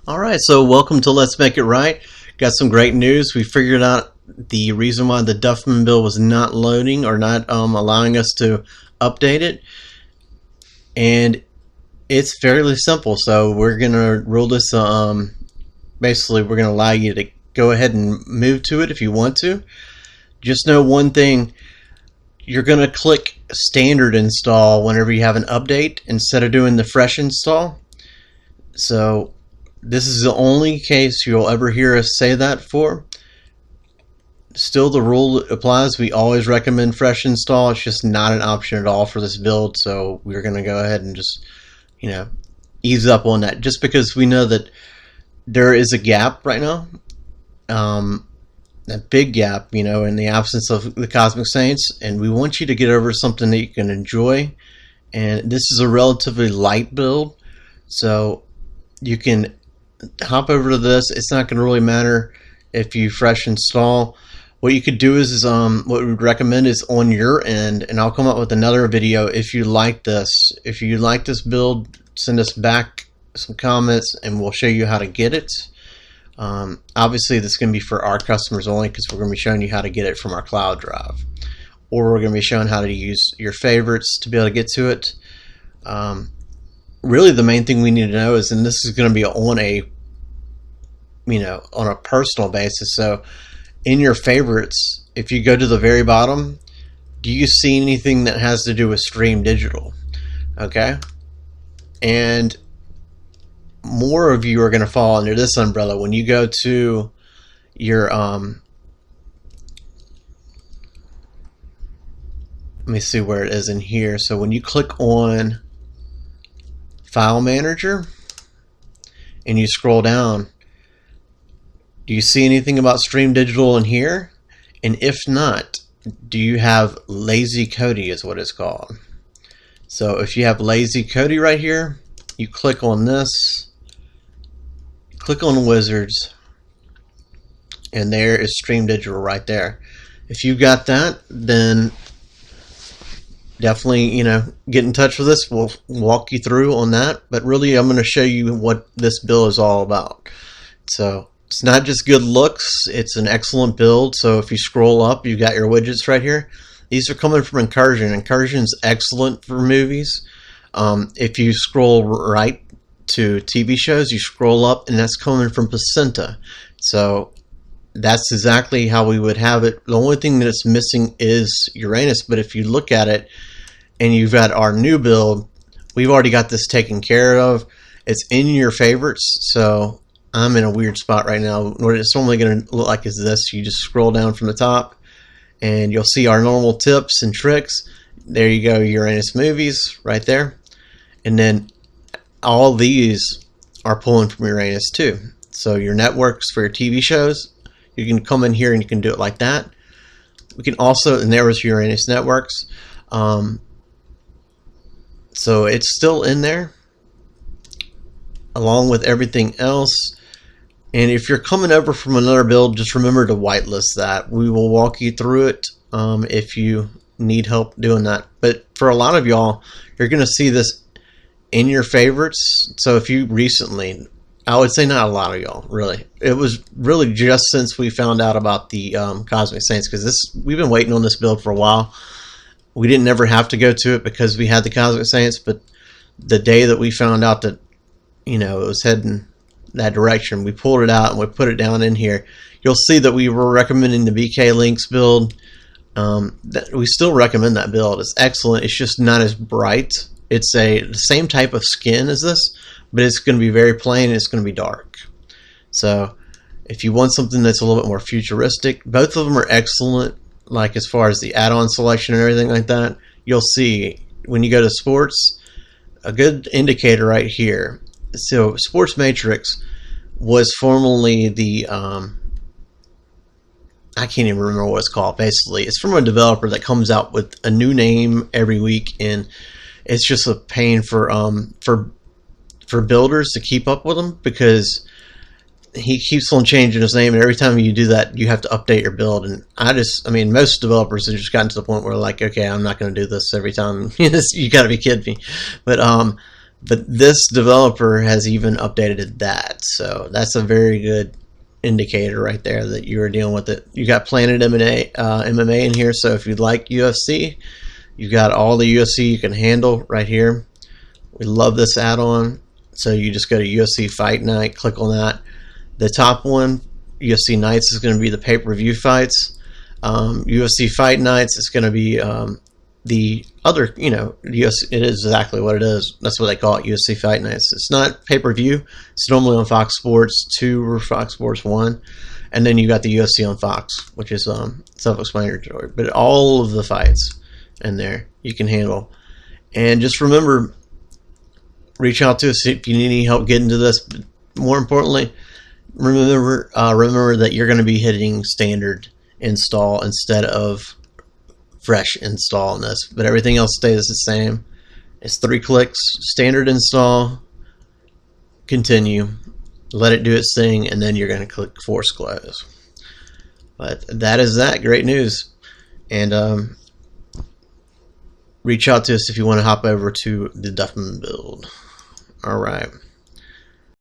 Alright, so welcome to Let's Make It Right. Got some great news. We figured out the reason why the Duffman build was not loading or not allowing us to update it. And it's fairly simple. So we're going to rule this, basically we're going to allow you to go ahead and move to it if you want to. Just know one thing. You're going to click standard install whenever you have an update instead of doing the fresh install. So this is the only case you'll ever hear us say that for. Still, the rule applies. We always recommend fresh install. It's just not an option at all for this build. So we're going to go ahead and just, ease up on that. Just because we know that there is a gap right now. A big gap, in the absence of the Cosmic Saints. And we want you to get over something that you can enjoy. And this is a relatively light build. So you can hop over to this. It's not going to really matter if you fresh install. What you could do is what we would recommend is on your end, and I'll come up with another video if you like this. If you like this build, send us back some comments and we'll show you how to get it. Obviously this is going to be for our customers only, because we're going to be showing you how to get it from our cloud drive, or we're going to be showing how to use your favorites to be able to get to it. Really the main thing we need to know is, and this is going to be on a personal basis. So in your favorites, if you go to the very bottom, do you see anything that has to do with Stream Digital? Okay, and more of you are going to fall under this umbrella when you go to your let me see where it is in here. So when you click on File Manager and you scroll down, do you see anything about Stream Digital in here? And if not, do you have Lazy Kodi is what it's called. So if you have Lazy Kodi right here, you click on this, click on Wizards, and there is Stream Digital right there. If you got that, then definitely, get in touch with us. We'll walk you through on that. But really, I'm going to show you what this build is all about. So it's not just good looks. It's an excellent build. So if you scroll up, you've got your widgets right here. These are coming from Incursion. Incursion's excellent for movies. If you scroll right to TV shows, you scroll up, and that's coming from Placenta. So that's exactly how we would have it. The only thing that it's missing is Uranus, but if you look at it and you've got our new build, we've already got this taken care of. It's in your favorites, so I'm in a weird spot right now. What it's normally going to look like is this. You just scroll down from the top and you'll see our normal tips and tricks. There you go, Uranus movies right there. And then all these are pulling from Uranus too. So your networks for your TV shows, you can come in here and you can do it like that. We can also, and there was Uranus networks. So it's still in there along with everything else. And if you're coming over from another build, just remember to whitelist that. We will walk you through it if you need help doing that. But for a lot of y'all, you're going to see this in your favorites. So if you recently, I would say not a lot of y'all, really. It was really just since we found out about the Cosmic Saints, because we've been waiting on this build for a while. We didn't ever have to go to it because we had the Cosmic Saints, but the day that we found out that, it was heading that direction, we pulled it out and we put it down in here. You'll see that we were recommending the BK Links build. We still recommend that build. It's excellent. It's just not as bright. It's the same type of skin as this, but it's going to be very plain and it's going to be dark. So if you want something that's a little bit more futuristic, both of them are excellent. Like as far as the add-on selection and everything like that, you'll see when you go to sports, a good indicator right here. So Sports Matrix was formerly the I can't even remember what it's called. Basically, it's from a developer that comes out with a new name every week, and it's just a pain for builders to keep up with him, because he keeps on changing his name, and every time you do that, you have to update your build. And most developers have just gotten to the point where, like, okay, I'm not going to do this every time. You got to be kidding me. But But this developer has even updated that, so that's a very good indicator right there that you are dealing with it. You got Planet MMA in here, so if you like UFC, you got all the UFC you can handle right here. We love this add-on. So you just go to UFC Fight Night, click on that. The top one, UFC Nights, is going to be the pay-per-view fights. UFC Fight Nights is going to be the other, UFC. It is exactly what it is. That's what they call it, UFC Fight Nights. It's not pay-per-view. It's normally on Fox Sports 2 or Fox Sports 1. And then you got the UFC on Fox, which is self-explanatory. But all of the fights in there you can handle. And just remember, reach out to us if you need any help getting to this. But more importantly, remember that you're going to be hitting standard install instead of fresh install in this. But everything else stays the same. It's 3 clicks, standard install, continue, let it do its thing, and then you're going to click force close. But that is that. Great news. And reach out to us if you want to hop over to the Duffman build. All right.